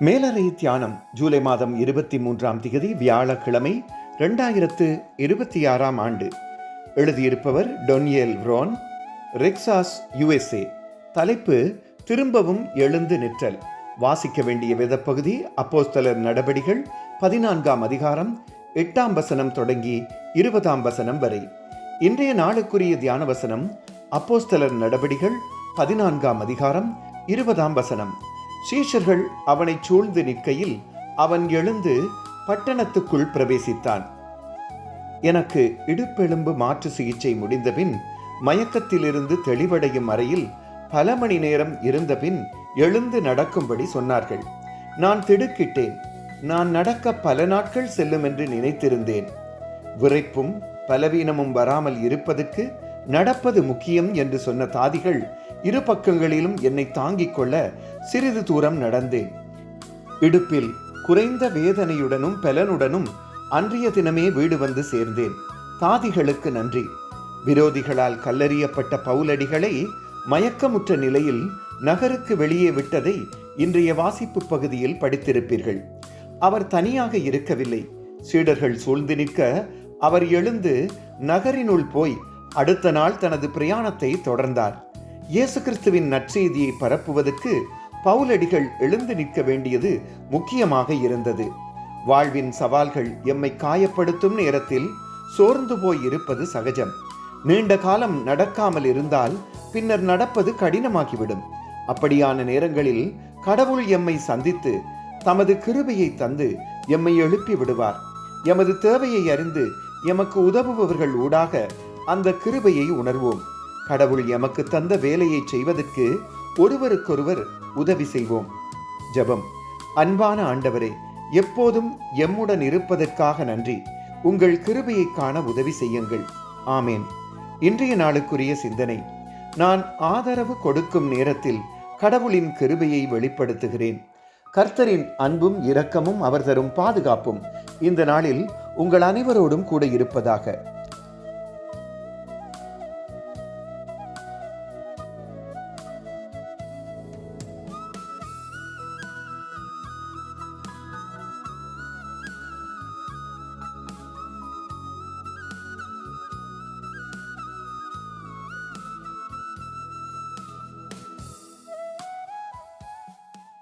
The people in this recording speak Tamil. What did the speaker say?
மேலறை தியானம் ஜூலை மாதம் 23ஆம் தேதி வியாழக்கிழமை 2026ஆம் ஆண்டு. எழுதியிருப்பவர் டொனியல் வ்ரோன், ரெக்சாஸ், USA. தலைப்பு திரும்பவும் எழுந்து நிற்றல். வாசிக்க வேண்டிய வேதப்பகுதி அப்போஸ்தலர் நடபடிகள் 14ஆம் அதிகாரம் 8ஆம் வசனம் தொடங்கி 20ஆம் வசனம் வரை. இன்றைய நாளுக்குரிய தியான வசனம் அப்போஸ்தலர் நடபடிகள் 14ஆம் அதிகாரம் 20ஆம் வசனம். சீஷர்கள் அவனை சூழ்ந்து நிற்கையில் அவன் எழுந்து பட்டணத்துக்குள் பிரவேசித்தான். எனக்கு இடுப்பெலும்பு மாற்று சிகிச்சை முடிந்தபின் மயக்கத்திலிருந்து தெளிவடையும் வரையில் பல மணி நேரம் இருந்தபின் எழுந்து நடக்கும்படி சொன்னார்கள். நான் திடுக்கிட்டேன். நான் நடக்க பல நாட்கள் செல்லும் என்று நினைத்திருந்தேன். விறைப்பும் பலவீனமும் வராமல் இருப்பதற்கு நடப்பது முக்கியம் என்று சொன்ன தாதிகள் இரு பக்கங்களிலும் என்னை தாங்கிக் கொள்ள சிறிது தூரம் நடந்தேன். இடுப்பில் குறைந்த வேதனையுடனும் பலனுடனும் அன்றைய தினமே வீடு வந்து சேர்ந்தேன். தாதிகளுக்கு நன்றி. விரோதிகளால் கல்லெறியப்பட்ட பவுலடிகளை மயக்கமுற்ற நிலையில் நகருக்கு வெளியே விட்டதை இன்றைய வாசிப்பு பகுதியில் படித்திருப்பீர்கள். அவர் தனியாக இருக்கவில்லை. சீடர்கள் சூழ்ந்து நிற்க அவர் எழுந்து நகரினுள் போய் அடுத்த நாள் தனது பிரயாணத்தை தொடர்ந்தார். இயேசு கிறிஸ்துவின் நற்செய்தியை பரப்புவதற்கு பவுலடிகள் எழுந்து நிற்க வேண்டியது முக்கியமாக இருந்தது. வாழ்வின் சவால்கள் எம்மை காயப்படுத்தும் நேரத்தில் சோர்ந்து போய் இருப்பது சகஜம். நீண்ட காலம் நடக்காமல் இருந்தால் பின்னர் நடப்பது கடினமாகிவிடும். அப்படியான நேரங்களில் கடவுள் எம்மை சந்தித்து தமது கிருபையை தந்து எம்மை எழுப்பி விடுவார். எமது தேவையை அறிந்து எமக்கு உதவுபவர்கள் ஊடாக அந்த கிருபையை உணர்வோம். கடவுள் எமக்கு தந்த வேலையை செய்வதற்கு ஒருவருக்கொருவர் உதவி செய்வோம். ஜெபம். அன்பான ஆண்டவரே, எப்போதும் எம்முடன் இருப்பதற்காக நன்றி. உங்கள் கிருபையை காண உதவி செய்யுங்கள். ஆமேன். இன்றைய நாளுக்குரிய சிந்தனை. நான் ஆதரவு கொடுக்கும் நேரத்தில் கடவுளின் கிருபையை வெளிப்படுத்துகிறேன். கர்த்தரின் அன்பும் இரக்கமும் அவர் தரும் பாதுகாப்பும் இந்த நாளில் உங்கள் அனைவரோடும் கூட இருப்பதாக.